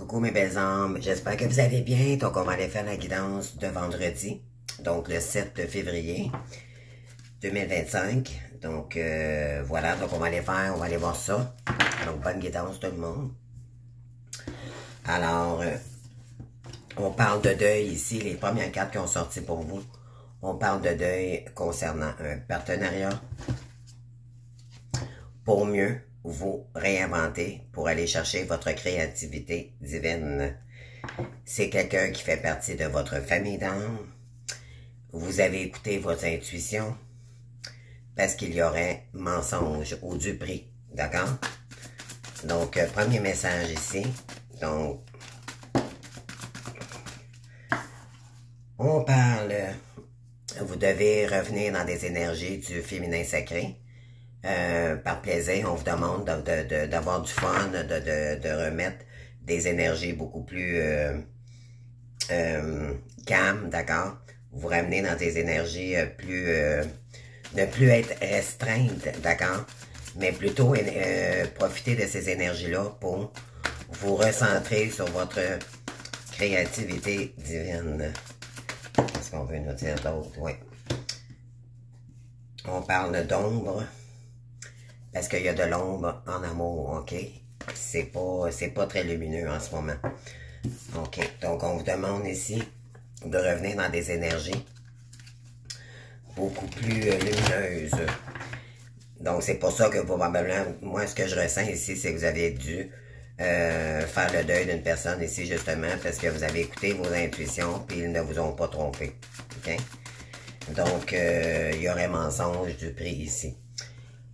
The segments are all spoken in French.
Coucou mes belles âmes, j'espère que vous allez bien. Donc on va aller faire la guidance de vendredi, donc le 7 février 2025. Donc voilà, donc on va aller voir ça. Donc bonne guidance tout le monde. Alors, on parle de deuil ici, les premières cartes qui ont sorti pour vous. On parle de deuil concernant un partenariat pour mieux vous réinventer, pour aller chercher votre créativité divine. C'est quelqu'un qui fait partie de votre famille d'âme. Vous avez écouté votre intuition parce qu'il y aurait mensonge ou duperie, d'accord? Donc, premier message ici. Donc, on parle, vous devez revenir dans des énergies du féminin sacré. Par plaisir, on vous demande d'avoir du fun, de remettre des énergies beaucoup plus calmes, d'accord? Vous ramenez dans des énergies plus... ne plus être restreinte, d'accord? Mais plutôt profiter de ces énergies-là pour vous recentrer sur votre créativité divine. Qu'est-ce qu'on veut nous dire d'autre? Oui. On parle d'ombre. Parce qu'il y a de l'ombre en amour, ok? C'est pas très lumineux en ce moment. Ok, donc on vous demande ici de revenir dans des énergies beaucoup plus lumineuses. Donc c'est pour ça que probablement, moi ce que je ressens ici, c'est que vous avez dû faire le deuil d'une personne ici justement parce que vous avez écouté vos intuitions puis ils ne vous ont pas trompé. Ok? Donc il y aurait mensonge du prix ici.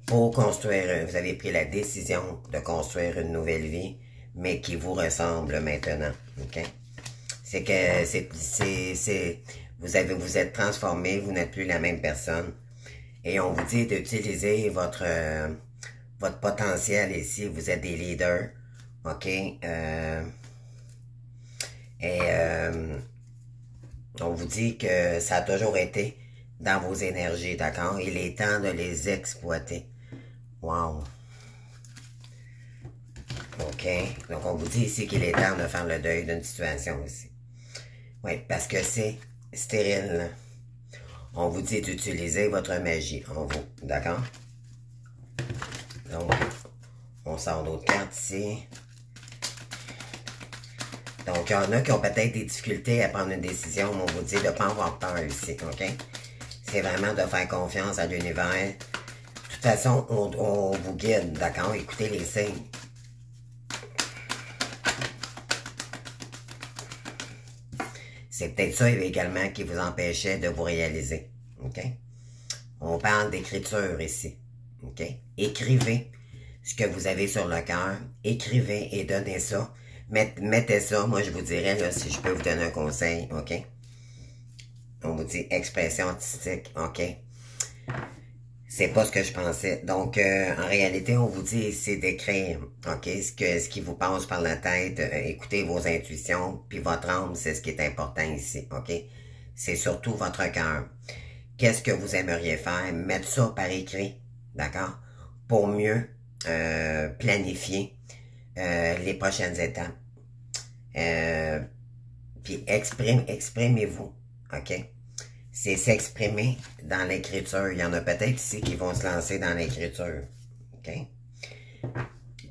Pour construire, vous avez pris la décision de construire une nouvelle vie, mais qui vous ressemble maintenant, ok? C'est que vous êtes transformé, vous n'êtes plus la même personne. Et on vous dit d'utiliser votre potentiel ici, vous êtes des leaders, ok? On vous dit que ça a toujours été dans vos énergies, d'accord? Il est temps de les exploiter. Wow. OK. Donc, on vous dit ici qu'il est temps de faire le deuil d'une situation ici. Oui, parce que c'est stérile. On vous dit d'utiliser votre magie en vous. D'accord? Donc, on sort d'autres cartes ici. Donc, il y en a qui ont peut-être des difficultés à prendre une décision, mais on vous dit de ne pas avoir peur ici. OK? C'est vraiment de faire confiance à l'univers. De toute façon, on vous guide, d'accord? Écoutez les signes. C'est peut-être ça également qui vous empêchait de vous réaliser, ok? On parle d'écriture ici, ok? Écrivez ce que vous avez sur le cœur, écrivez et donnez ça. Mettez ça, moi je vous dirais, là, si je peux vous donner un conseil, ok? On vous dit expression artistique, ok? C'est pas ce que je pensais. Donc, en réalité, on vous dit ici d'écrire, ok? Ce qui vous passe par la tête, écoutez vos intuitions, puis votre âme, c'est ce qui est important ici, ok? C'est surtout votre cœur. Qu'est-ce que vous aimeriez faire? Mettre ça par écrit, d'accord? Pour mieux planifier les prochaines étapes. Puis exprimez-vous, ok? C'est s'exprimer dans l'écriture. Il y en a peut-être ici qui vont se lancer dans l'écriture. OK?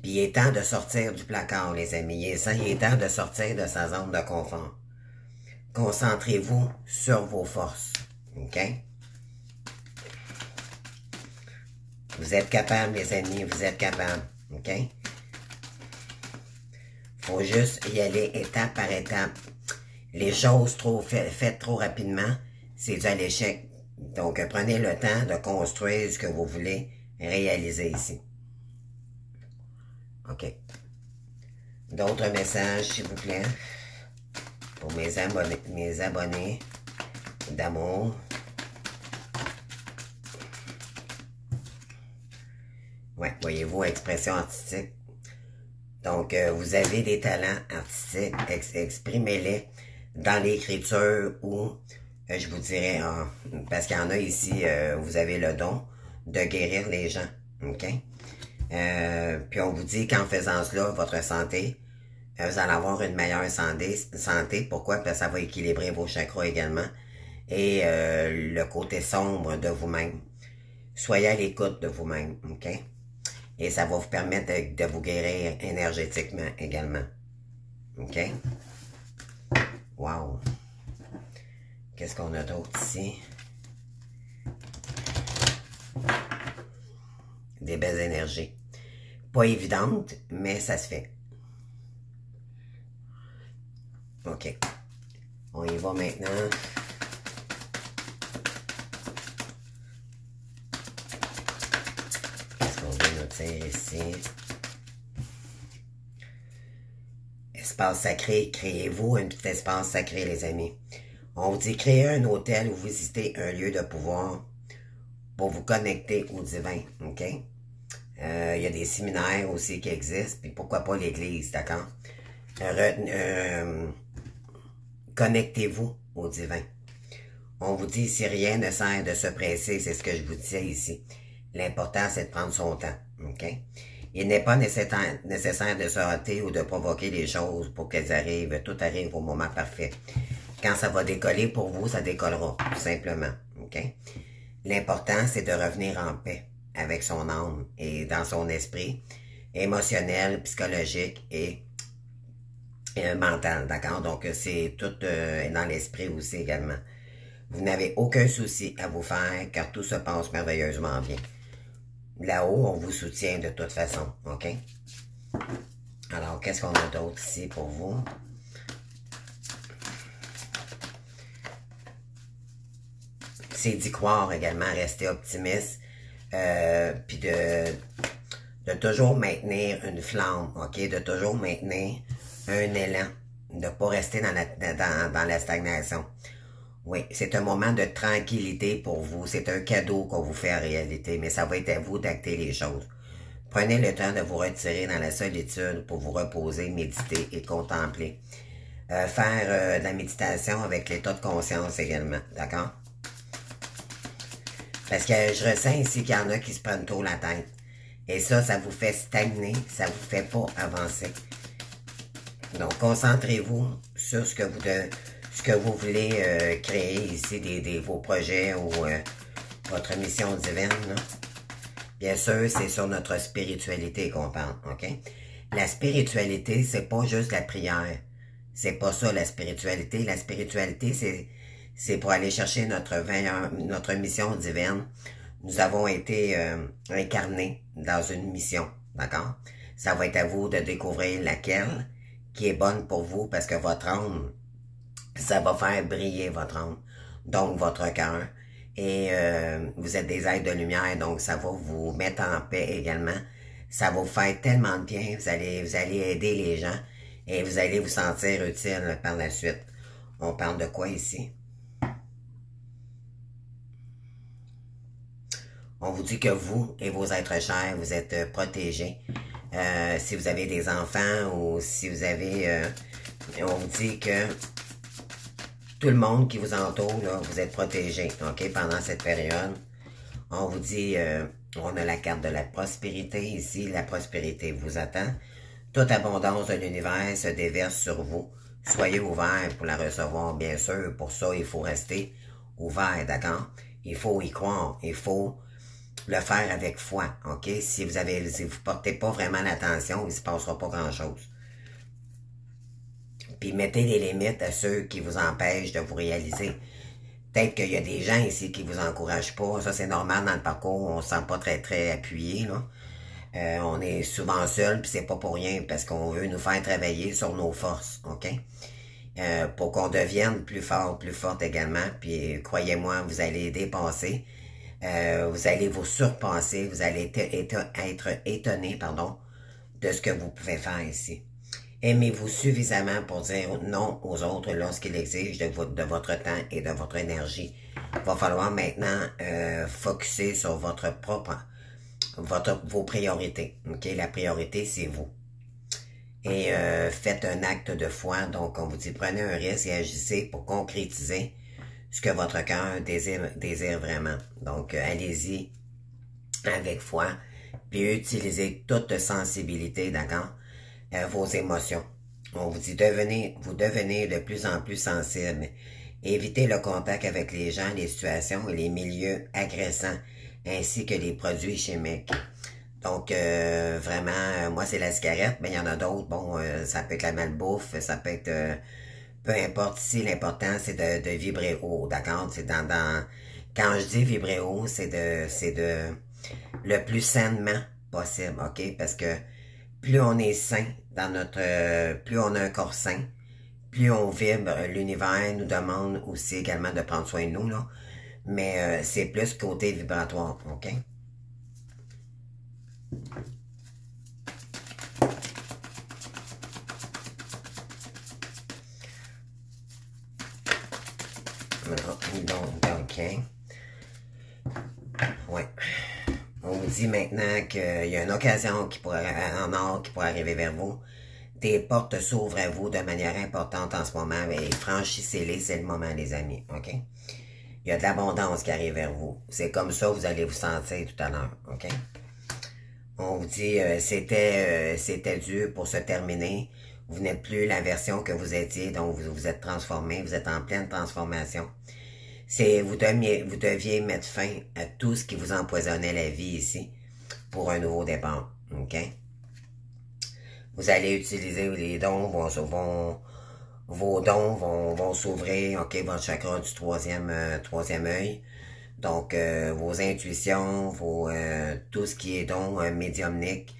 Puis il est temps de sortir du placard, les amis. Il est temps de sortir de sa zone de confort. Concentrez-vous sur vos forces. OK? Vous êtes capables, les amis. Vous êtes capables. OK? Faut juste y aller étape par étape. Les choses faites trop rapidement, c'est dû à l'échec. Donc, prenez le temps de construire ce que vous voulez réaliser ici. OK. D'autres messages, s'il vous plaît, pour mes abonnés d'amour. Ouais, voyez-vous, expression artistique. Donc, vous avez des talents artistiques, exprimez-les dans l'écriture ou... je vous dirais, parce qu'il y en a ici, vous avez le don de guérir les gens, ok? Puis on vous dit qu'en faisant cela, votre santé vous allez avoir une meilleure santé. Pourquoi? Parce que ça va équilibrer vos chakras également. Et le côté sombre de vous-même. Soyez à l'écoute de vous-même, OK? Et ça va vous permettre de vous guérir énergétiquement également. OK? Wow! Qu'est-ce qu'on a d'autre ici? Des belles énergies. Pas évidentes, mais ça se fait. OK. On y va maintenant. Qu'est-ce qu'on veut noter ici? Espace sacré, créez-vous un petit espace sacré, les amis. On vous dit créer un hôtel ou visiter un lieu de pouvoir pour vous connecter au divin, OK? Il y a des séminaires aussi qui existent, puis pourquoi pas l'église, d'accord? Connectez-vous au divin. On vous dit, si rien ne sert de se presser, c'est ce que je vous disais ici. L'important, c'est de prendre son temps, OK? Il n'est pas nécessaire de se hâter ou de provoquer les choses pour qu'elles arrivent. Tout arrive au moment parfait. Quand ça va décoller pour vous, ça décollera, tout simplement, OK? L'important, c'est de revenir en paix avec son âme et dans son esprit, émotionnel, psychologique et mental, d'accord? Donc, c'est tout dans l'esprit aussi également. Vous n'avez aucun souci à vous faire car tout se passe merveilleusement bien. Là-haut, on vous soutient de toute façon, OK? Alors, qu'est-ce qu'on a d'autre ici pour vous? C'est d'y croire également, rester optimiste, puis de toujours maintenir une flamme, OK? De toujours maintenir un élan, de ne pas rester dans la stagnation. Oui, c'est un moment de tranquillité pour vous. C'est un cadeau qu'on vous fait en réalité, mais ça va être à vous d'acter les choses. Prenez le temps de vous retirer dans la solitude pour vous reposer, méditer et contempler. Faire de la méditation avec l'état de conscience également, d'accord? Parce que je ressens ici qu'il y en a qui se prennent tôt la tête. Et ça vous fait stagner, ça vous fait pas avancer. Donc, concentrez-vous sur ce que vous voulez créer ici, vos projets ou votre mission divine. Là. Bien sûr, c'est sur notre spiritualité qu'on parle, OK? La spiritualité, c'est pas juste la prière. C'est pas ça, la spiritualité. La spiritualité, c'est pour aller chercher notre mission divine. Nous avons été incarnés dans une mission, d'accord? Ça va être à vous de découvrir laquelle qui est bonne pour vous parce que votre âme, ça va faire briller votre âme, donc votre cœur. Et vous êtes des êtres de lumière, donc ça va vous mettre en paix également. Ça va vous faire tellement de bien, vous allez aider les gens et vous allez vous sentir utile par la suite. On parle de quoi ici? On vous dit que vous et vos êtres chers, vous êtes protégés. Si vous avez des enfants ou si vous avez... on vous dit que tout le monde qui vous entoure, là, vous êtes protégés, OK, pendant cette période. On vous dit, on a la carte de la prospérité ici. La prospérité vous attend. Toute abondance de l'univers se déverse sur vous. Soyez ouverts pour la recevoir, bien sûr. Pour ça, il faut rester ouvert, d'accord? Il faut y croire. Il faut le faire avec foi, OK? Si vous portez pas vraiment l'attention, il ne se passera pas grand-chose. Puis mettez les limites à ceux qui vous empêchent de vous réaliser. Peut-être qu'il y a des gens ici qui vous encouragent pas. Ça, c'est normal dans le parcours. On se sent pas très, très appuyé, là. On est souvent seul, puis c'est pas pour rien, parce qu'on veut nous faire travailler sur nos forces, OK? Pour qu'on devienne plus fort, plus forte également. Puis croyez-moi, vous allez dépasser. Vous allez vous surpasser. Vous allez être étonné, pardon, de ce que vous pouvez faire ici. Aimez-vous suffisamment pour dire non aux autres lorsqu'ils exigent de votre temps et de votre énergie. Il va falloir maintenant focusser sur vos priorités. OK? La priorité, c'est vous. Et faites un acte de foi. Donc, on vous dit, prenez un risque et agissez pour concrétiser ce que votre cœur désire vraiment. Donc, allez-y avec foi. Puis utilisez toute sensibilité, d'accord? Vos émotions. On vous dit, vous devenez de plus en plus sensible. Évitez le contact avec les gens, les situations et les milieux agressants, ainsi que les produits chimiques. Donc, vraiment, moi, c'est la cigarette, mais il y en a d'autres. Bon, ça peut être la malbouffe, ça peut être... peu importe ici, l'important, c'est de vibrer haut, d'accord? C'est quand je dis vibrer haut, c'est de le plus sainement possible, OK? Parce que plus on est sain dans notre... plus on a un corps sain, plus on vibre, l'univers nous demande aussi également de prendre soin de nous, là. Mais c'est plus côté vibratoire, OK? Donc, OK. Ouais. On vous dit maintenant qu'il y a une occasion en or qui pourrait arriver vers vous. Des portes s'ouvrent à vous de manière importante en ce moment. Et franchissez-les, c'est le moment, les amis. OK? Il y a de l'abondance qui arrive vers vous. C'est comme ça que vous allez vous sentir tout à l'heure. OK? On vous dit c'était dur pour se terminer. Vous n'êtes plus la version que vous étiez, donc vous êtes transformé, vous êtes en pleine transformation. Vous deviez mettre fin à tout ce qui vous empoisonnait la vie ici pour un nouveau départ. OK? Vous allez utiliser les dons, vos dons vont s'ouvrir, OK, votre chakra du troisième œil. Donc, vos intuitions, tout ce qui est dons médiumniques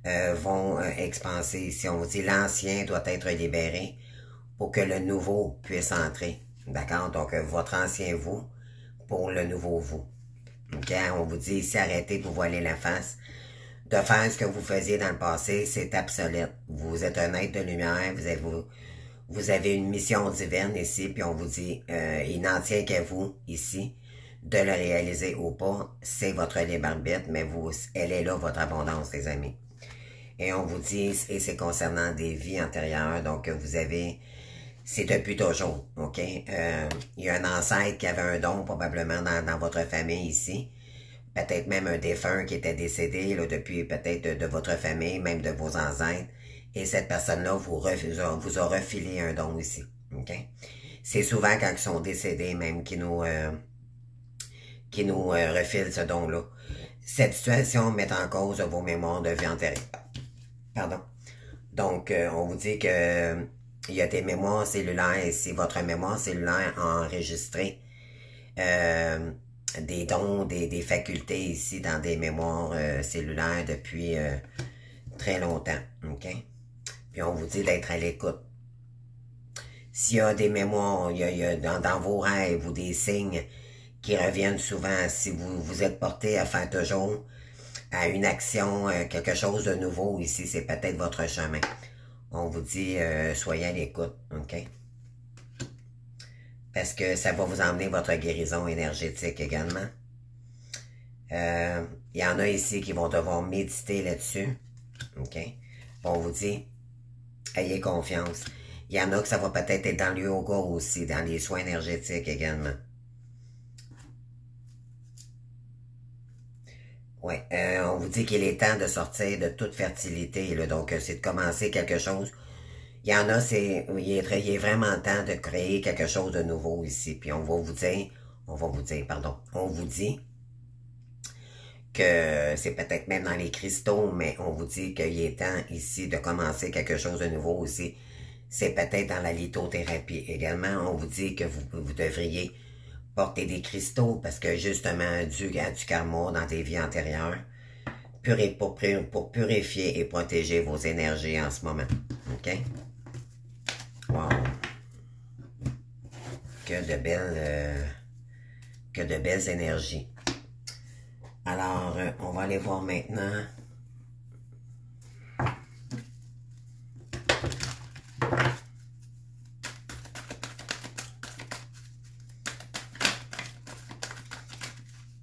vont expanser ici. On vous dit l'ancien doit être libéré pour que le nouveau puisse entrer. D'accord? Donc, votre ancien vous pour le nouveau vous. OK? On vous dit ici, arrêtez de vous voiler la face. De faire ce que vous faisiez dans le passé, c'est obsolète. Vous êtes un être de lumière, vous avez une mission divine ici, puis on vous dit, il n'en tient qu'à vous, ici, de le réaliser ou pas. C'est votre libre arbitre, mais elle est là, votre abondance, les amis. Et on vous dit, et c'est concernant des vies antérieures, donc vous avez... C'est depuis toujours, OK? Il y a un ancêtre qui avait un don, probablement, dans votre famille ici. Peut-être même un défunt qui était décédé, là, depuis peut-être de votre famille, même de vos ancêtres. Et cette personne-là vous a refilé un don ici, OK? C'est souvent quand ils sont décédés, même, qui nous refilent ce don-là. Cette situation met en cause vos mémoires de vie antérieure. Pardon. Donc, on vous dit que... il y a des mémoires cellulaires ici. Votre mémoire cellulaire a enregistré des dons, des facultés ici dans des mémoires cellulaires depuis très longtemps. OK? Puis on vous dit d'être à l'écoute. S'il y a des mémoires, il y a dans vos rêves ou des signes qui reviennent souvent, si vous êtes porté à faire toujours à une action, quelque chose de nouveau ici, c'est peut-être votre chemin. On vous dit, soyez à l'écoute, OK? Parce que ça va vous emmener votre guérison énergétique également. Il y en a ici qui vont devoir méditer là-dessus, OK? On vous dit, ayez confiance. Il y en a que ça va peut-être être dans le yoga aussi, dans les soins énergétiques également. Oui, on vous dit qu'il est temps de sortir de toute fertilité, là, donc c'est de commencer quelque chose. Il y en a, il est vraiment temps de créer quelque chose de nouveau ici, puis on vous dit que c'est peut-être même dans les cristaux, mais on vous dit qu'il est temps ici de commencer quelque chose de nouveau aussi. C'est peut-être dans la lithothérapie également. On vous dit que vous devriez porter des cristaux parce que justement, dû à du karma dans des vies antérieures, pour purifier et protéger vos énergies en ce moment. OK? Wow! Que de belles énergies. Alors, on va aller voir maintenant.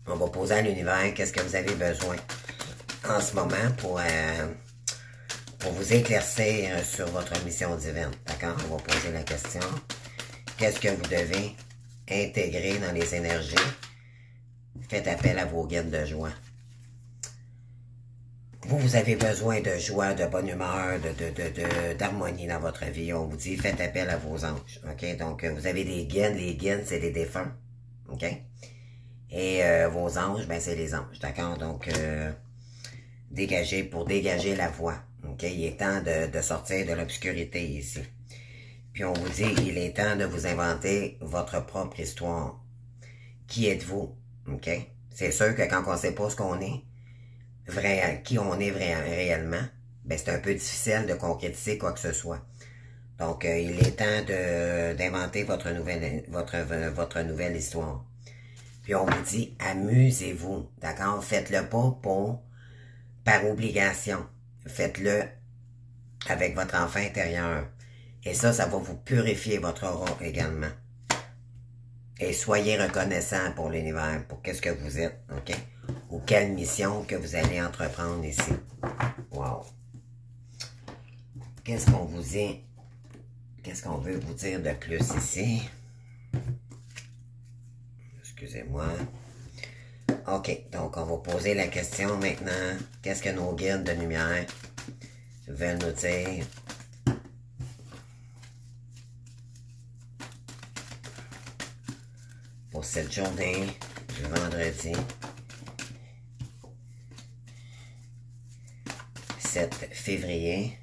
On va poser à l'univers qu'est-ce que vous avez besoin en ce moment pour vous éclaircir sur votre mission divine. D'accord? On va poser la question. Qu'est-ce que vous devez intégrer dans les énergies? Faites appel à vos guides de joie. vous avez besoin de joie, de bonne humeur, d'harmonie dans votre vie. On vous dit, faites appel à vos anges. OK? Donc, vous avez des guides. Les guides, c'est les défunts. OK? Et vos anges, ben, c'est les anges. D'accord? Donc, pour dégager la voie. OK? Il est temps de sortir de l'obscurité ici. Puis on vous dit, il est temps de vous inventer votre propre histoire. Qui êtes-vous? OK? C'est sûr que quand on ne sait pas ce qu'on est, qui on est réellement, ben c'est un peu difficile de concrétiser quoi que ce soit. Donc, il est temps d'inventer votre nouvelle histoire. Puis on vous dit, amusez-vous, d'accord? Faites-le pas par obligation. Faites-le avec votre enfant intérieur. Et ça va vous purifier votre aura également. Et soyez reconnaissant pour l'univers, pour qu'est-ce que vous êtes, OK? Ou quelle mission que vous allez entreprendre ici. Wow! Qu'est-ce qu'on vous dit? Qu'est-ce qu'on veut vous dire de plus ici? Excusez-moi. OK, donc on va poser la question maintenant. Qu'est-ce que nos guides de lumière veulent nous dire? Pour cette journée du vendredi 7 février.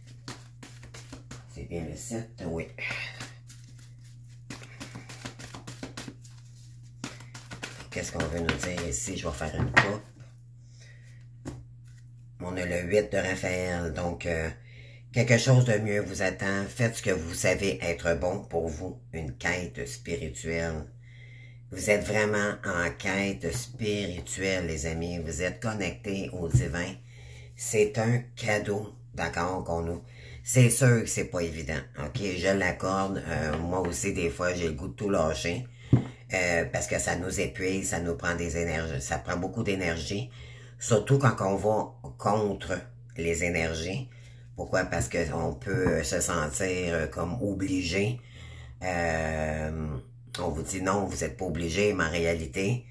C'est bien le 7? Oui. Qu'est-ce qu'on veut nous dire ici? Je vais faire une coupe. On a le 8 de Raphaël, donc quelque chose de mieux vous attend. Faites ce que vous savez être bon pour vous, une quête spirituelle. Vous êtes vraiment en quête spirituelle, les amis. Vous êtes connectés au divin. C'est un cadeau, d'accord, qu'on nous... C'est sûr que c'est pas évident, ok? Je l'accorde. Moi aussi, des fois, j'ai le goût de tout lâcher. Parce que ça nous épuise, ça nous prend des énergies. Ça prend beaucoup d'énergie. Surtout quand on va contre les énergies. Pourquoi? Parce qu'on peut se sentir comme obligé. On vous dit non, vous n'êtes pas obligé, mais en réalité,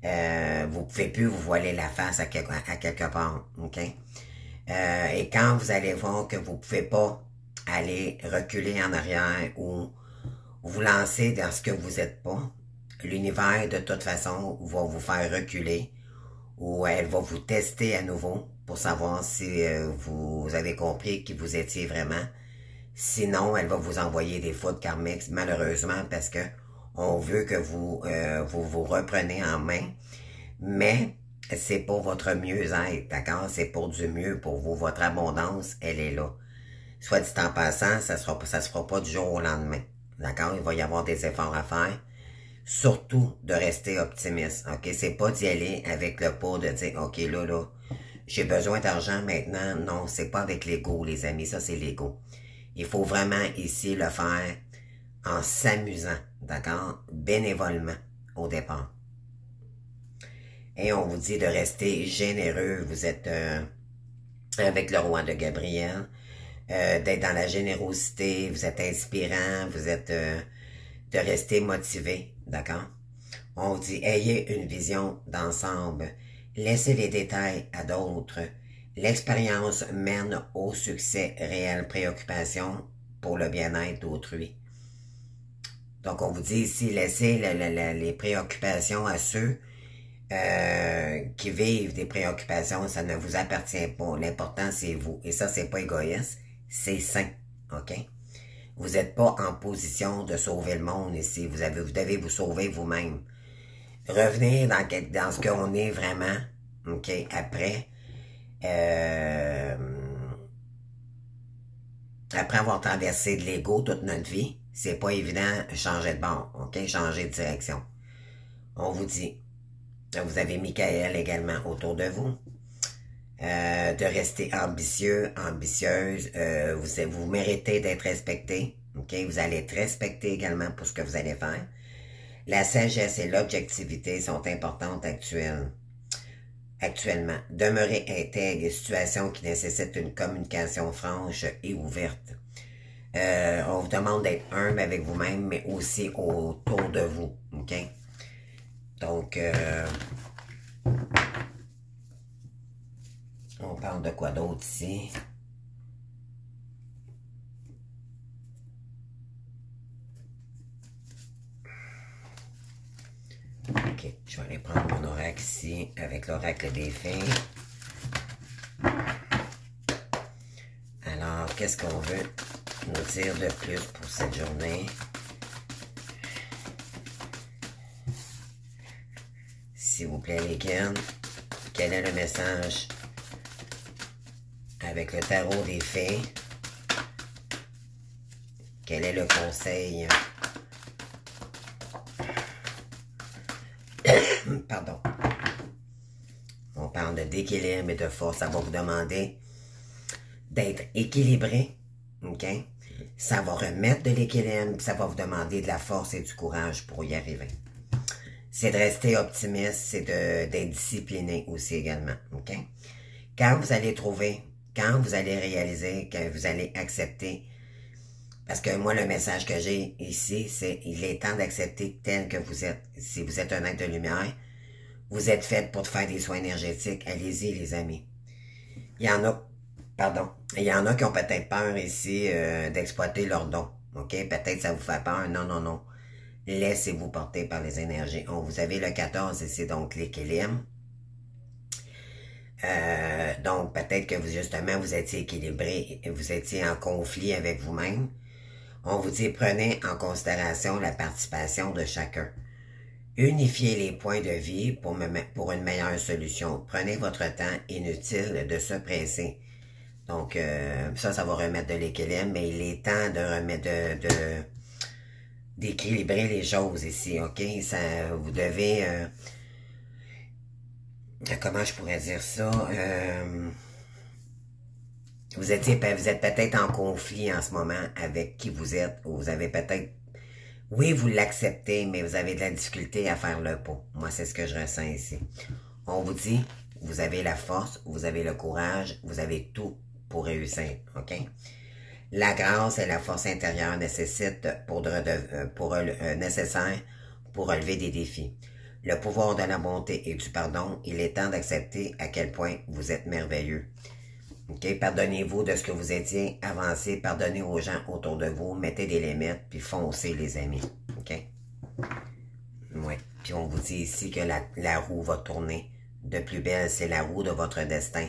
vous ne pouvez plus vous voiler la face à quelque part. OK? Et quand vous allez voir que vous ne pouvez pas aller reculer en arrière ou vous lancer dans ce que vous n'êtes pas, l'univers, de toute façon, va vous faire reculer ou elle va vous tester à nouveau pour savoir si vous avez compris qui vous étiez vraiment. Sinon, elle va vous envoyer des fautes karmiques, malheureusement, parce que on veut que vous vous repreniez en main. Mais c'est pour votre mieux-être, d'accord? C'est pour du mieux pour vous. Votre abondance, elle est là. Soit dit en passant, ça se fera pas du jour au lendemain. D'accord? Il va y avoir des efforts à faire. Surtout de rester optimiste. OK? C'est pas d'y aller avec le pas de dire OK, là, j'ai besoin d'argent maintenant. Non, c'est pas avec l'ego, les amis. Ça, c'est l'ego. Il faut vraiment ici le faire en s'amusant, d'accord? Bénévolement au départ. Et on vous dit de rester généreux. Vous êtes avec le roi de Gabriel, d'être dans la générosité, vous êtes inspirant, vous êtes de rester motivé, d'accord? On vous dit, ayez une vision d'ensemble, laissez les détails à d'autres. L'expérience mène au succès réel, préoccupation pour le bien-être d'autrui. Donc, on vous dit ici, laissez les préoccupations à ceux qui vivent des préoccupations, ça ne vous appartient pas. L'important, c'est vous. Et ça, c'est pas égoïste, c'est sain. OK? Vous n'êtes pas en position de sauver le monde ici. Vous devez vous sauver vous-même. Revenir dans ce qu'on est vraiment, OK? Après, après avoir traversé de l'ego toute notre vie, c'est pas évident changer de bord, OK? Changer de direction. On vous dit, vous avez Michael également autour de vous, de rester ambitieux, ambitieuse, vous méritez d'être respecté, OK? Vous allez être respecté également pour ce que vous allez faire. La sagesse et l'objectivité sont importantes actuellement. Demeurez intègre et situations qui nécessitent une communication franche et ouverte. On vous demande d'être humble avec vous-même, mais aussi autour de vous, OK? Donc, On parle de quoi d'autre ici? Ok, je vais aller prendre mon oracle ici avec l'oracle des fées. Alors, qu'est-ce qu'on veut nous dire de plus pour cette journée? S'il vous plaît, les guides, quel est le message avec le tarot des fées? Quel est le conseil? Pardon. On parle d'équilibre et de force. Ça va vous demander d'être équilibré. OK? Ça va remettre de l'équilibre. Ça va vous demander de la force et du courage pour y arriver. C'est de rester optimiste. C'est d'être discipliné aussi également. OK? Quand vous allez trouver, quand vous allez réaliser, que vous allez accepter, parce que moi, le message que j'ai ici, c'est il est temps d'accepter tel que vous êtes. Si vous êtes un être de lumière, vous êtes fait pour faire des soins énergétiques. Allez-y, les amis. Il y en a, pardon, il y en a qui ont peut-être peur ici d'exploiter leurs dons. OK? Peut-être ça vous fait peur. Non, non, non. Laissez-vous porter par les énergies. Oh, vous avez le 14 ici, donc l'équilibre. Donc, peut-être que vous, justement, vous étiez équilibré, vous étiez en conflit avec vous-même. On vous dit, prenez en considération la participation de chacun. Unifiez les points de vie pour une meilleure solution. Prenez votre temps, inutile de se presser. Donc, ça va remettre de l'équilibre, mais il est temps de remettre d'équilibrer les choses ici, OK? Ça, vous devez... comment je pourrais dire ça? Vous êtes peut-être en conflit en ce moment avec qui vous êtes, ou vous avez peut-être... Oui, vous l'acceptez, mais vous avez de la difficulté à faire le pas. Moi, c'est ce que je ressens ici. On vous dit, vous avez la force, vous avez le courage, vous avez tout pour réussir, OK? La grâce et la force intérieure nécessitent nécessaires pour relever des défis. Le pouvoir de la bonté et du pardon, il est temps d'accepter à quel point vous êtes merveilleux. OK? Pardonnez-vous de ce que vous étiez, avancez, pardonnez aux gens autour de vous, mettez des limites, puis foncez, les amis. OK? Oui. Puis on vous dit ici que la roue va tourner. De plus belle, c'est la roue de votre destin.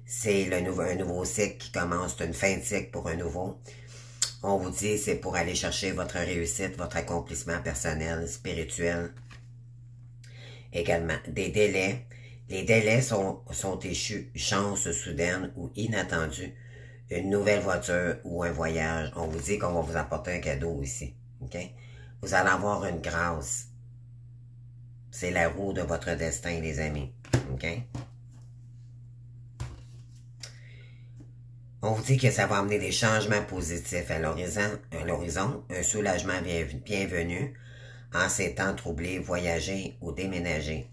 C'est un nouveau cycle qui commence, c'est une fin de cycle pour un nouveau. On vous dit, c'est pour aller chercher votre réussite, votre accomplissement personnel, spirituel. Également, des délais. Les délais sont échus, chance soudaine ou inattendue, une nouvelle voiture ou un voyage. On vous dit qu'on va vous apporter un cadeau ici. OK? Vous allez avoir une grâce. C'est la roue de votre destin, les amis. OK? On vous dit que ça va amener des changements positifs à l'horizon, un soulagement bienvenu en ces temps troublés, voyager ou déménager.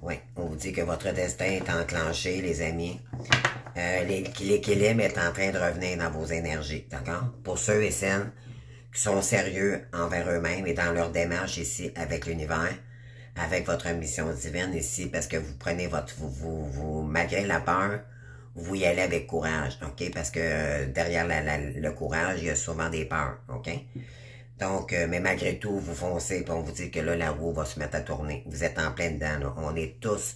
Oui, on vous dit que votre destin est enclenché, les amis. L'équilibre est en train de revenir dans vos énergies, d'accord? Pour ceux et celles qui sont sérieux envers eux-mêmes et dans leur démarche ici avec l'univers, avec votre mission divine ici, parce que vous prenez malgré la peur, vous y allez avec courage, OK? Parce que derrière le courage, il y a souvent des peurs, OK? Donc, mais malgré tout, vous foncez, puis on vous dit que là, la roue va se mettre à tourner. Vous êtes en plein dedans, là. On est tous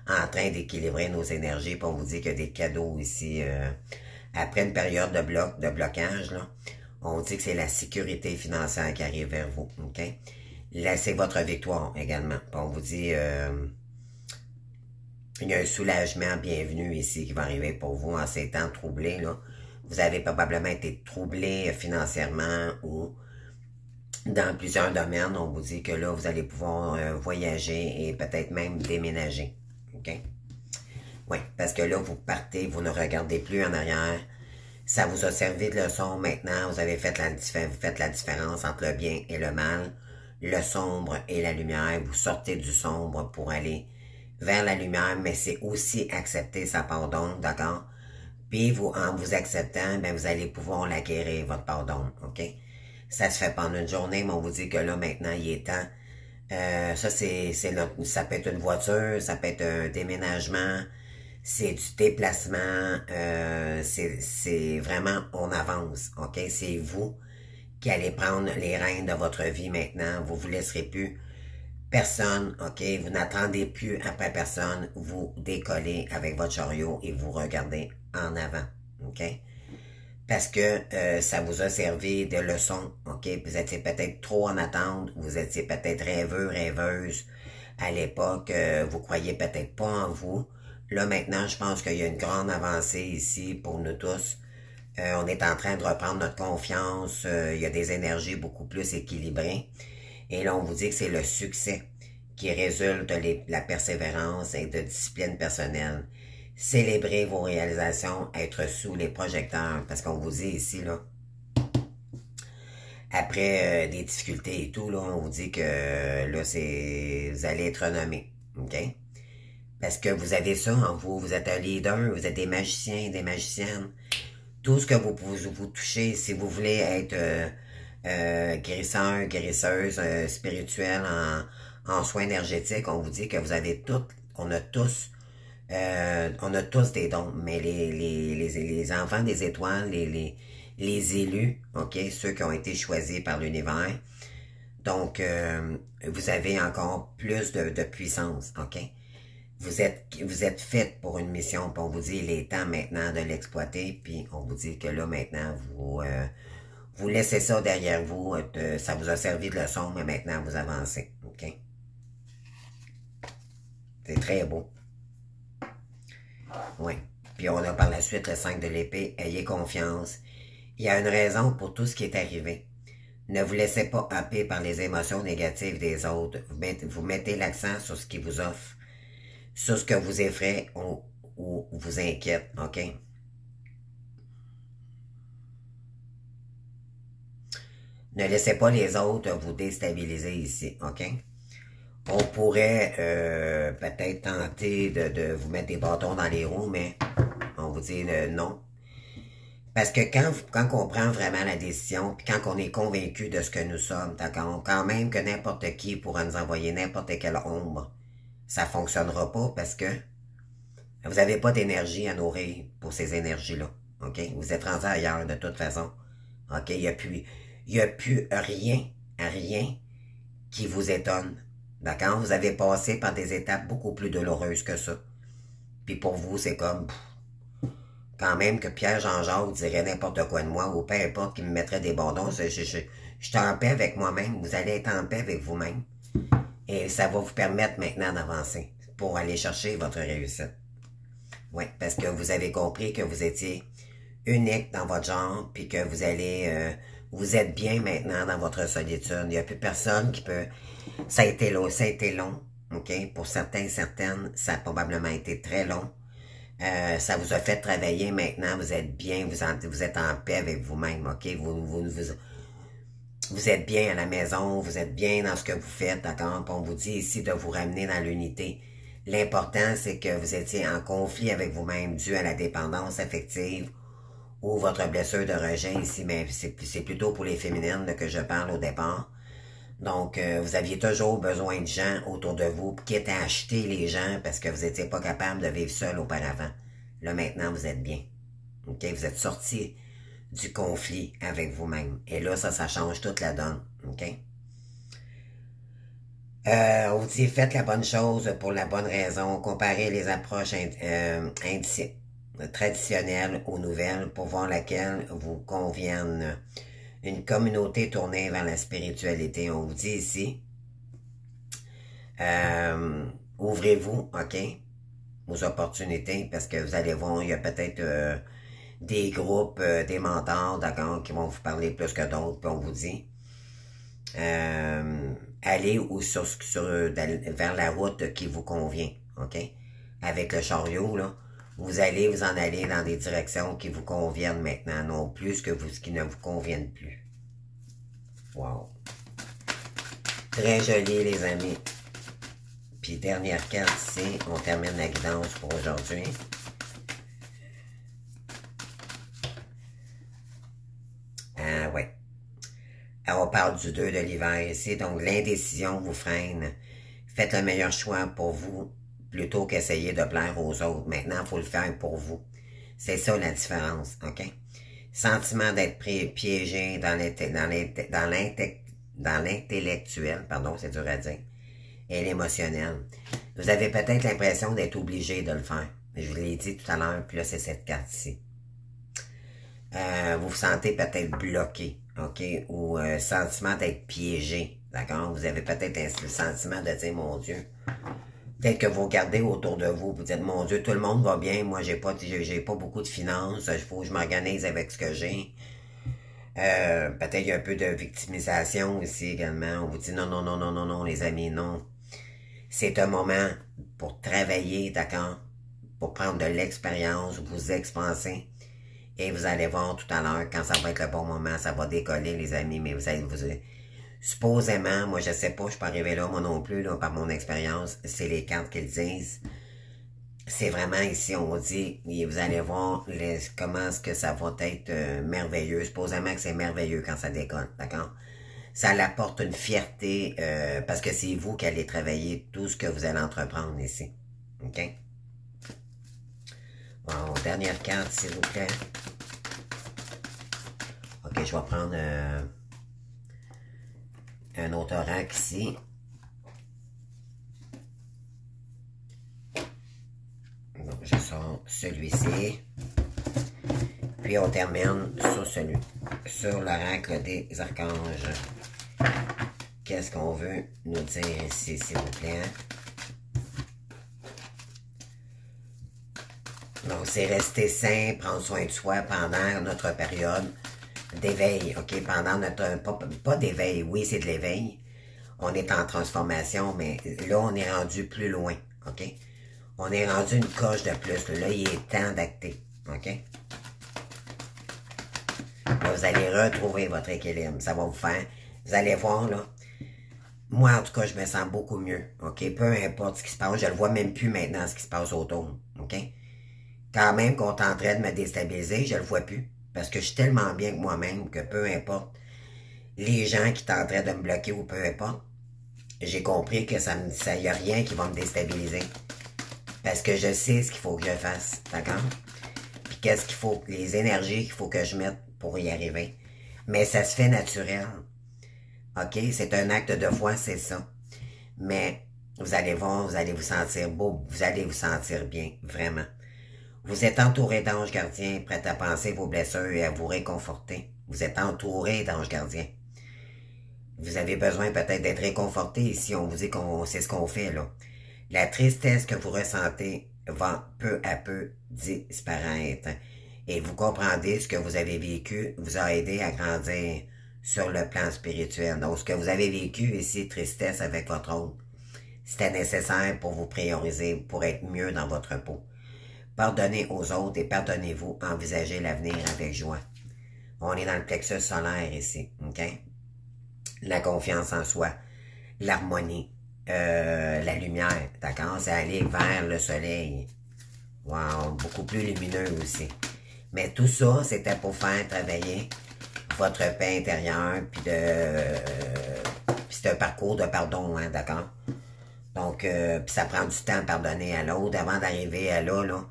en train d'équilibrer nos énergies, puis on vous dit qu'il y a des cadeaux ici. Après une période de blocage, là, on vous dit que c'est la sécurité financière qui arrive vers vous, OK? Là, c'est votre victoire également. Puis on vous dit... il y a un soulagement bienvenu ici qui va arriver pour vous en ces temps troublés, là. Vous avez probablement été troublé financièrement ou dans plusieurs domaines. On vous dit que là, vous allez pouvoir voyager et peut-être même déménager. OK? Oui, parce que là, vous partez, vous ne regardez plus en arrière. Ça vous a servi de leçon maintenant. Vous avez fait la différence entre le bien et le mal, le sombre et la lumière. Vous sortez du sombre pour aller vers la lumière, mais c'est aussi accepter sa pardon, d'accord? Puis en vous acceptant, ben vous allez pouvoir l'acquérir, votre pardon, OK? Ça se fait pendant une journée, mais on vous dit que là, maintenant, il est temps. Ça peut être une voiture, ça peut être un déménagement, c'est du déplacement, c'est vraiment, on avance, ok? C'est vous qui allez prendre les rênes de votre vie maintenant. Vous vous laisserez plus personne, ok? Vous n'attendez plus après personne. Vous décollez avec votre chariot et vous regardez en avant, ok? Parce que ça vous a servi de leçon, ok? Vous étiez peut-être trop en attente, vous étiez peut-être rêveux, rêveuse à l'époque, vous croyez peut-être pas en vous. Là maintenant, je pense qu'il y a une grande avancée ici pour nous tous. On est en train de reprendre notre confiance, il y a des énergies beaucoup plus équilibrées. Et là, on vous dit que c'est le succès qui résulte de la persévérance et de discipline personnelle. Célébrez vos réalisations, être sous les projecteurs, parce qu'on vous dit ici, là, après des difficultés et tout, là, on vous dit que là, vous allez être renommé, ok? Parce que vous avez ça en vous, vous êtes un leader, vous êtes des magiciens, des magiciennes. Tout ce que vous touchez, si vous voulez être guérisseur, guérisseuse spirituelle en soins énergétiques, on vous dit que vous avez on a tous des dons, mais les enfants des étoiles, les élus, ok, ceux qui ont été choisis par l'univers, donc vous avez encore plus de puissance, ok? Vous êtes fait pour une mission, puis on vous dit il est temps maintenant de l'exploiter, puis on vous dit que là maintenant vous laissez ça derrière vous, ça vous a servi de leçon, mais maintenant vous avancez, ok? C'est très beau. Oui. Puis on a par la suite le 5 de l'épée, ayez confiance. Il y a une raison pour tout ce qui est arrivé. Ne vous laissez pas happer par les émotions négatives des autres. Vous mettez l'accent sur ce qui vous offre, sur ce que vous effraie ou vous inquiète, ok? Ne laissez pas les autres vous déstabiliser ici, ok? On pourrait peut-être tenter de vous mettre des bâtons dans les roues, mais on vous dit non. Parce que quand on prend vraiment la décision, puis quand on est convaincu de ce que nous sommes, d'accord, quand même que n'importe qui pourra nous envoyer n'importe quelle ombre, ça fonctionnera pas parce que vous n'avez pas d'énergie à nourrir pour ces énergies-là. OK? Vous êtes rendu ailleurs de toute façon. OK? Il y a plus rien qui vous étonne. D'accord? Vous avez passé par des étapes beaucoup plus douloureuses que ça. Puis pour vous, c'est comme... quand même que Pierre Jean-Jacques dirait n'importe quoi de moi, ou peu importe qui me mettrait des bâtons, je suis en paix avec moi-même. Vous allez être en paix avec vous-même. Et ça va vous permettre maintenant d'avancer pour aller chercher votre réussite. Oui, parce que vous avez compris que vous étiez unique dans votre genre, puis que vous allez... vous êtes bien maintenant dans votre solitude. Il n'y a plus personne qui peut... Ça a été long, ok? Pour certains, certaines, ça a probablement été très long. Ça vous a fait travailler maintenant, vous êtes bien, vous êtes en paix avec vous-même, ok? Vous êtes bien à la maison, vous êtes bien dans ce que vous faites, d'accord? On vous dit ici de vous ramener dans l'unité. L'important, c'est que vous étiez en conflit avec vous-même dû à la dépendance affective ou votre blessure de rejet ici, mais c'est plutôt pour les féminines là, que je parle au départ. Donc, vous aviez toujours besoin de gens autour de vous, quitte à acheter les gens parce que vous n'étiez pas capable de vivre seul auparavant. Là, maintenant, vous êtes bien. OK? Vous êtes sorti du conflit avec vous-même. Et là, ça change toute la donne. OK? On vous dit, faites la bonne chose pour la bonne raison. Comparez les approches traditionnelles aux nouvelles pour voir laquelle vous conviennent. Une communauté tournée vers la spiritualité. On vous dit ici, ouvrez-vous, OK, aux opportunités, parce que vous allez voir, il y a peut-être des groupes, des mentors, d'accord, qui vont vous parler plus que d'autres, puis on vous dit, allez vers la route qui vous convient, OK, avec le chariot, là, vous allez vous en aller dans des directions qui vous conviennent maintenant, non plus que ce qui ne vous conviennent plus. Wow. Très joli, les amis. Puis, dernière carte ici, on termine la guidance pour aujourd'hui. Ah, ouais. Alors, on parle du 2 de l'hiver ici, donc l'indécision vous freine. Faites le meilleur choix pour vous, plutôt qu'essayer de plaire aux autres. Maintenant, il faut le faire pour vous. C'est ça la différence, OK? Sentiment d'être piégé dans l'intellectuel, pardon, c'est dur à dire, et l'émotionnel. Vous avez peut-être l'impression d'être obligé de le faire. Je vous l'ai dit tout à l'heure, puis là, c'est cette carte-ci. Vous vous sentez peut-être bloqué, OK? Ou sentiment d'être piégé, d'accord? Vous avez peut-être le sentiment de dire, mon Dieu, peut-être que vous regardez autour de vous, vous dites, mon Dieu, tout le monde va bien, moi, j'ai pas beaucoup de finances, il faut que je m'organise avec ce que j'ai. Peut-être il y a un peu de victimisation ici également. On vous dit, non, non, non, non, non, non, les amis, non. C'est un moment pour travailler, d'accord? Pour prendre de l'expérience, vous expanser. Et vous allez voir tout à l'heure, quand ça va être le bon moment, ça va décoller, les amis, mais vous allez supposément, moi je sais pas, je suis pas arrivé là, moi non plus, là, par mon expérience, c'est les cartes qu'ils disent. C'est vraiment ici, on dit, et vous allez voir comment est-ce que ça va être merveilleux. Supposément que c'est merveilleux quand ça décolle, d'accord? Ça apporte une fierté, parce que c'est vous qui allez travailler tout ce que vous allez entreprendre ici. OK? Bon, dernière carte, s'il vous plaît. Ok, je vais prendre un autre oracle ici. Donc, je sors celui-ci. Puis on termine sur l'oracle des archanges. Qu'est-ce qu'on veut nous dire ici, s'il vous plaît? Donc, c'est rester sain, prendre soin de soi pendant notre période d'éveil, OK? Pendant notre... Pas d'éveil, oui, c'est de l'éveil. On est en transformation, mais là, on est rendu plus loin, OK? On est rendu une coche de plus. Là, il est temps d'acter, OK? Là, vous allez retrouver votre équilibre. Ça va vous faire... Vous allez voir, là. Moi, en tout cas, je me sens beaucoup mieux, OK? Peu importe ce qui se passe. Je le vois même plus maintenant, ce qui se passe autour, OK? Quand même qu'on est en train de me déstabiliser, je le vois plus. Parce que je suis tellement bien que moi-même que peu importe les gens qui sont en train de me bloquer ou peu importe, j'ai compris que il n'y a rien qui va me déstabiliser. Parce que je sais ce qu'il faut que je fasse, d'accord? Puis qu'est-ce qu'il faut, les énergies qu'il faut que je mette pour y arriver. Mais ça se fait naturel. OK? C'est un acte de foi, c'est ça. Mais vous allez voir, vous allez vous sentir beau, vous allez vous sentir bien, vraiment. Vous êtes entouré d'anges gardiens, prêts à penser vos blessures et à vous réconforter. Vous êtes entouré d'anges gardiens. Vous avez besoin peut-être d'être réconforté ici. On vous dit qu'on c'est ce qu'on fait, là. La tristesse que vous ressentez va peu à peu disparaître. Et vous comprendrez ce que vous avez vécu vous a aidé à grandir sur le plan spirituel. Donc, ce que vous avez vécu ici, tristesse avec votre autre, c'était nécessaire pour vous prioriser, pour être mieux dans votre peau. Pardonnez aux autres et pardonnez-vous, envisagez l'avenir avec joie. On est dans le plexus solaire ici, OK? La confiance en soi, l'harmonie, la lumière, d'accord? C'est aller vers le soleil. Wow, beaucoup plus lumineux aussi. Mais tout ça, c'était pour faire travailler votre paix intérieure, puis c'est un parcours de pardon, hein, d'accord? Donc, puis ça prend du temps à pardonner à l'autre avant d'arriver à là,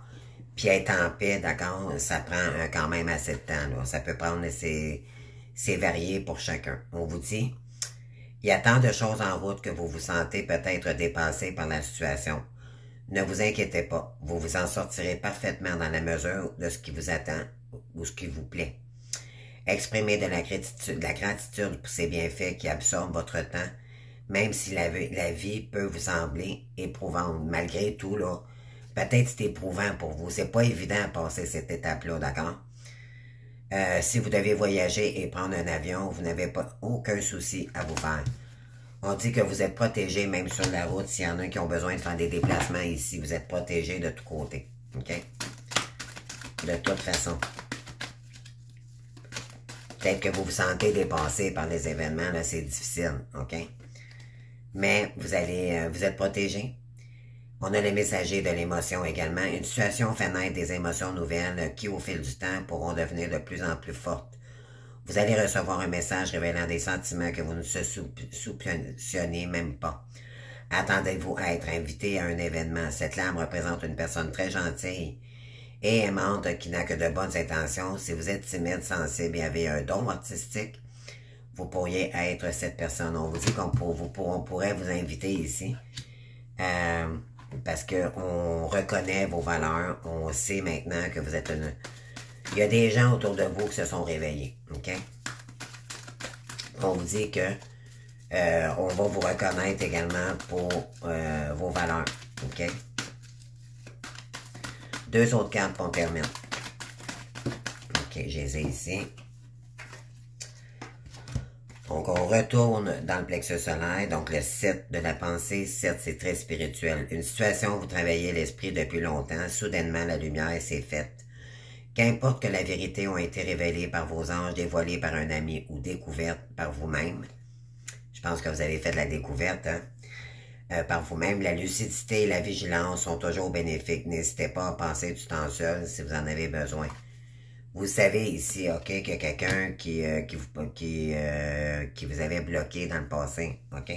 puis être en paix, d'accord, ça prend quand même assez de temps, là. Ça peut prendre, c'est varié pour chacun. On vous dit, il y a tant de choses en route que vous vous sentez peut-être dépassé par la situation. Ne vous inquiétez pas, vous vous en sortirez parfaitement dans la mesure de ce qui vous attend ou ce qui vous plaît. Exprimez de la gratitude pour ces bienfaits qui absorbent votre temps, même si la vie peut vous sembler éprouvante. Malgré tout, là, peut-être c'est éprouvant pour vous. C'est pas évident de passer cette étape-là, d'accord? Si vous devez voyager et prendre un avion, vous n'avez pas aucun souci à vous faire. On dit que vous êtes protégé même sur la route. S'il y en a qui ont besoin de faire des déplacements ici, vous êtes protégé de tous côtés. OK? De toute façon. Peut-être que vous vous sentez dépassé par les événements, là, c'est difficile. OK? Mais vous êtes protégé. On a les messagers de l'émotion également. Une situation fait naître des émotions nouvelles qui, au fil du temps, pourront devenir de plus en plus fortes. Vous allez recevoir un message révélant des sentiments que vous ne se soupçonnez même pas. Attendez-vous à être invité à un événement. Cette lame représente une personne très gentille et aimante qui n'a que de bonnes intentions. Si vous êtes timide, sensible et avez un don artistique, vous pourriez être cette personne. On vous dit qu'on pourrait vous inviter ici parce qu'on reconnaît vos valeurs. On sait maintenant que vous êtes une... Il y a des gens autour de vous qui se sont réveillés. OK? On vous dit que on va vous reconnaître également pour vos valeurs. OK? 2 autres cartes pour permettre. OK, je les ai ici. Donc, on retourne dans le plexus solaire. Donc, le 7 de la pensée. 7, c'est très spirituel. Une situation où vous travaillez l'esprit depuis longtemps. Soudainement, la lumière s'est faite. Qu'importe que la vérité ait été révélée par vos anges, dévoilée par un ami ou découverte par vous-même. Je pense que vous avez fait de la découverte, hein? Par vous-même. La lucidité et la vigilance sont toujours bénéfiques. N'hésitez pas à passer du temps seul si vous en avez besoin. Vous savez ici, OK, qu'il y a quelqu'un qui vous avait bloqué dans le passé, OK?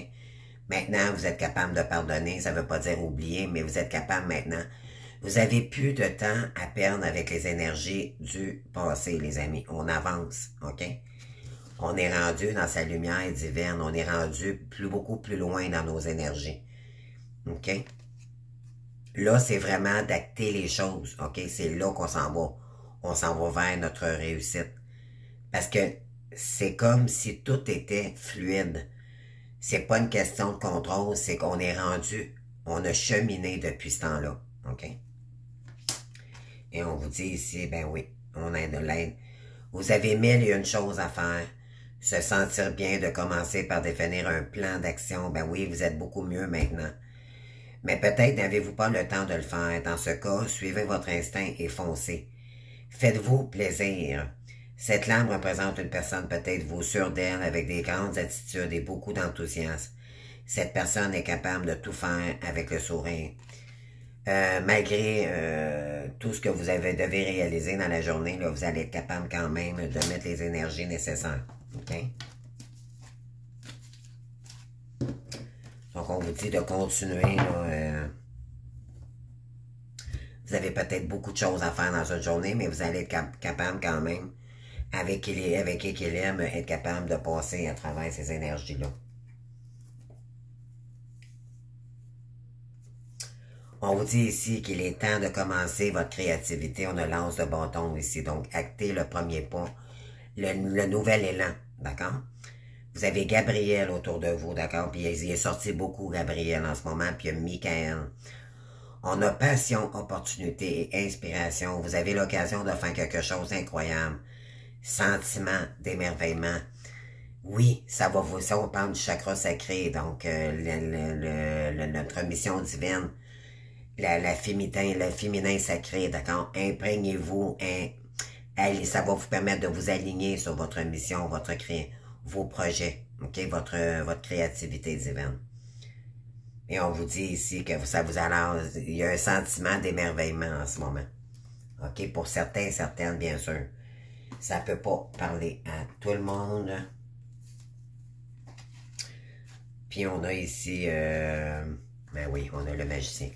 Maintenant, vous êtes capable de pardonner. Ça ne veut pas dire oublier, mais vous êtes capable maintenant. Vous avez plus de temps à perdre avec les énergies du passé, les amis. On avance, OK? On est rendu dans sa lumière divine. On est rendu beaucoup plus loin dans nos énergies. OK? Là, c'est vraiment d'acter les choses. OK? C'est là qu'on s'en va. On s'en va vers notre réussite. Parce que c'est comme si tout était fluide. C'est pas une question de contrôle, c'est qu'on est rendu. On a cheminé depuis ce temps-là. OK? Et on vous dit ici, ben oui, on a de l'aide. Vous avez 1001 choses à faire. Se sentir bien de commencer par définir un plan d'action. Ben oui, vous êtes beaucoup mieux maintenant. Mais peut-être n'avez-vous pas le temps de le faire. Dans ce cas, suivez votre instinct et foncez. Faites-vous plaisir. Cette lame représente une personne peut-être vous sûre d'elle avec des grandes attitudes et beaucoup d'enthousiasme. Cette personne est capable de tout faire avec le sourire. Malgré tout ce que vous devez réaliser dans la journée, là, vous allez être capable quand même de mettre les énergies nécessaires. OK? Donc, on vous dit de continuer. Là, vous avez peut-être beaucoup de choses à faire dans une journée, mais vous allez être capable quand même, avec équilibre, être capable de passer à travers ces énergies-là. On vous dit ici qu'il est temps de commencer votre créativité. On a l'anse de bâton ici. Donc, actez le premier pas. Le nouvel élan. D'accord? Vous avez Gabriel autour de vous. D'accord? Puis il est sorti beaucoup, Gabriel, en ce moment. Puis il y a Michael. On a passion, opportunité et inspiration. Vous avez l'occasion de faire quelque chose d'incroyable. Sentiment d'émerveillement. Oui, ça va vous... Ça, on parle du chakra sacré. Donc, notre mission divine. Le féminin sacré, d'accord? Imprégnez-vous, ça va vous permettre de vous aligner sur votre mission, vos projets, ok? Votre créativité divine. Et on vous dit ici que ça vous a il y a un sentiment d'émerveillement en ce moment. Ok? Pour certains, certaines, bien sûr. Ça peut pas parler à tout le monde. Puis on a ici, ben oui, on a le magicien.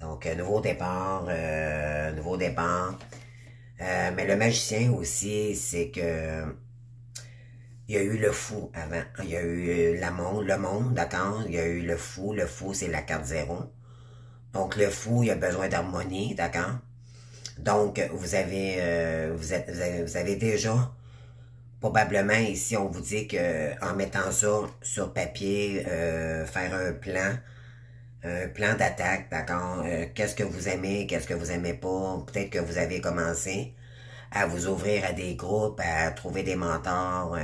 Donc, nouveau départ. Mais le magicien aussi, c'est que il y a eu le fou avant. Il y a eu le monde, d'accord? Il y a eu le fou. Le fou, c'est la carte 0. Donc, le fou, il a besoin d'harmonie, d'accord? Donc, vous avez déjà, probablement ici, on vous dit que en mettant ça sur papier, faire un plan d'attaque, d'accord? Qu'est-ce que vous aimez, qu'est-ce que vous aimez pas? Peut-être que vous avez commencé à vous ouvrir à des groupes, à trouver des mentors,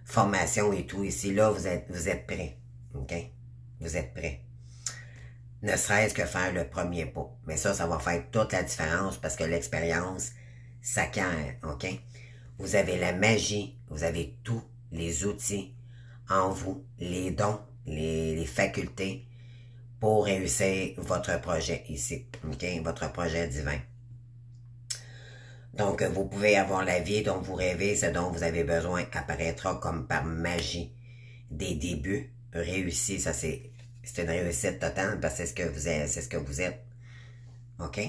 formation et tout. Ici, là, vous êtes prêts, ok? Vous êtes prêts. Ne serait-ce que faire le premier pas. Mais ça va faire toute la différence parce que l'expérience s'acquiert, ok? Vous avez la magie, vous avez tous les outils en vous, les dons, les facultés, pour réussir votre projet ici, ok? Votre projet divin. Donc, vous pouvez avoir la vie dont vous rêvez, ce dont vous avez besoin apparaîtra comme par magie. Des débuts, réussi. Ça, c'est une réussite totale parce que c'est ce que vous êtes. OK?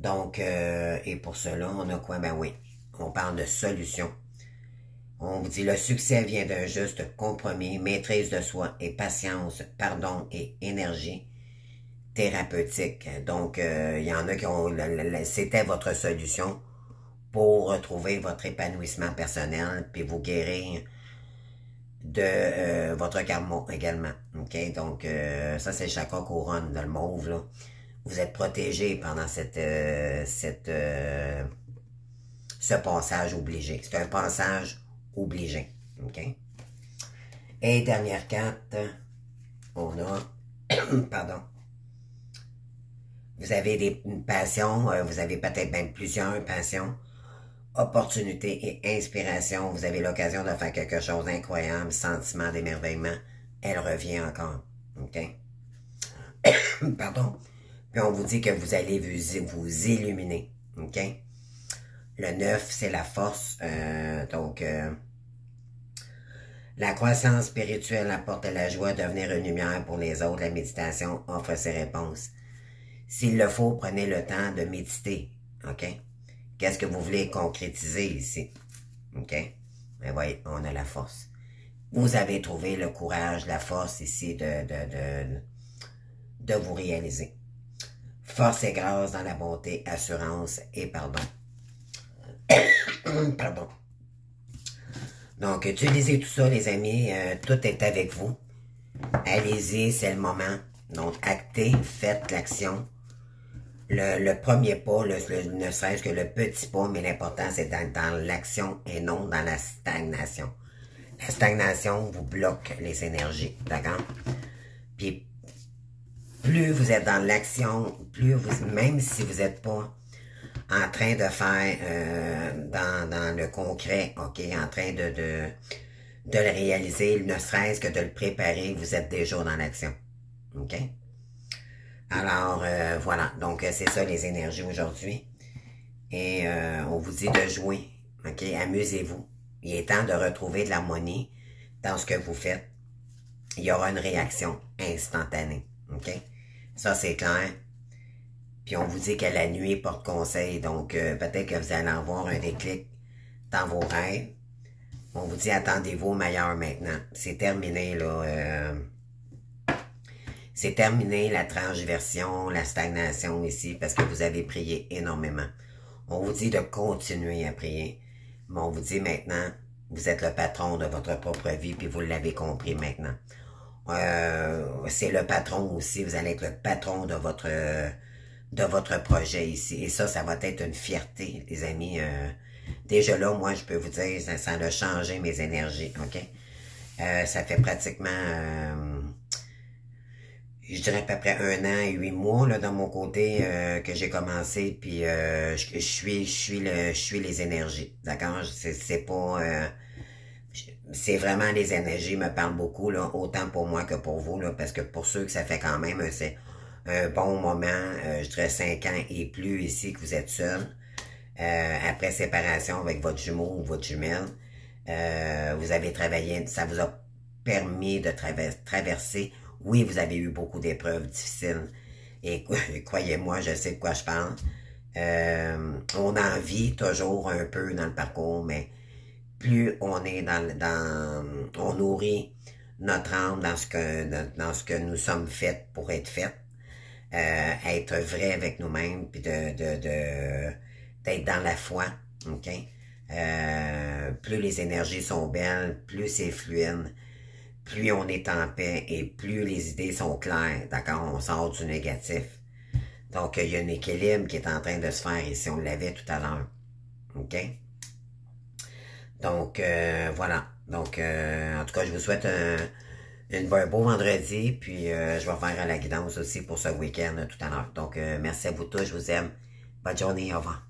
Donc, et pour cela, on a quoi? Ben oui, on parle de solution. On vous dit, le succès vient d'un juste compromis, maîtrise de soi et patience, pardon et énergie thérapeutique. Donc, il y en a qui ont... C'était votre solution pour retrouver votre épanouissement personnel puis vous guérir de votre karma également. OK? Donc, ça, c'est le chakra couronne dans le mauve, là. Vous êtes protégé pendant ce passage obligé. C'est un passage obligé. OK? Et dernière carte, on a... pardon. Vous avez une passion, vous avez peut-être même plusieurs passions, opportunités et inspiration. Vous avez l'occasion de faire quelque chose d'incroyable, sentiment d'émerveillement. Elle revient encore. OK? Pardon. Puis on vous dit que vous allez vous illuminer. OK? Le 9, c'est la force. La croissance spirituelle apporte la joie, devenir une lumière pour les autres. La méditation offre ses réponses. S'il le faut, prenez le temps de méditer. OK? Qu'est-ce que vous voulez concrétiser ici? OK? Mais voyez, on a la force. Vous avez trouvé le courage, la force ici de vous réaliser. Force et grâce dans la bonté, assurance et pardon. Pardon. Donc, utilisez tout ça, les amis. Tout est avec vous. Allez-y, c'est le moment. Donc, actez, faites l'action. Le premier pas, ne serait-ce que le petit pas, mais l'important, c'est d'être dans l'action et non dans la stagnation. La stagnation vous bloque les énergies, d'accord? Puis, plus vous êtes dans l'action, même si vous n'êtes pas en train de faire dans le concret, OK, en train de le réaliser, ne serait-ce que de le préparer, vous êtes déjà dans l'action, OK? Alors, voilà, donc c'est ça les énergies aujourd'hui. Et on vous dit de jouer, OK? Amusez-vous. Il est temps de retrouver de l'harmonie dans ce que vous faites. Il y aura une réaction instantanée, OK? Ça, c'est clair. Puis on vous dit que la nuit porte conseil, donc peut-être que vous allez avoir un déclic dans vos rêves. On vous dit attendez-vous au meilleur maintenant. C'est terminé, là. C'est terminé la transversion, la stagnation ici, parce que vous avez prié énormément. On vous dit de continuer à prier. Mais on vous dit maintenant, vous êtes le patron de votre propre vie, puis vous l'avez compris maintenant. C'est le patron aussi, vous allez être le patron de votre projet ici. Et ça va être une fierté, les amis. Déjà là, moi, je peux vous dire, ça a changé mes énergies, OK? Ça fait pratiquement, je dirais à peu près 1 an et 8 mois, là, dans mon côté, que j'ai commencé, puis je suis les énergies, d'accord? C'est pas... c'est vraiment les énergies me parlent beaucoup, là, autant pour moi que pour vous, là, parce que pour ceux que ça fait quand même, c'est un bon moment, je dirais 5 ans et plus ici que vous êtes seul, après séparation avec votre jumeau ou votre jumelle, vous avez travaillé, ça vous a permis de traverser, oui, vous avez eu beaucoup d'épreuves difficiles, et croyez-moi, je sais de quoi je parle, on en vit toujours un peu dans le parcours, mais plus on est on nourrit notre âme dans ce que nous sommes faits pour être faits, être vrai avec nous-mêmes, puis d'être dans la foi, ok? Plus les énergies sont belles, plus c'est fluide, plus on est en paix et plus les idées sont claires, d'accord? On sort du négatif. Donc, il y a un équilibre qui est en train de se faire ici, on l'avait tout à l'heure, ok? Donc, voilà. Donc, en tout cas, je vous souhaite un beau vendredi, puis je vais faire la guidance aussi pour ce week-end tout à l'heure. Donc, merci à vous tous, je vous aime. Bonne journée, au revoir.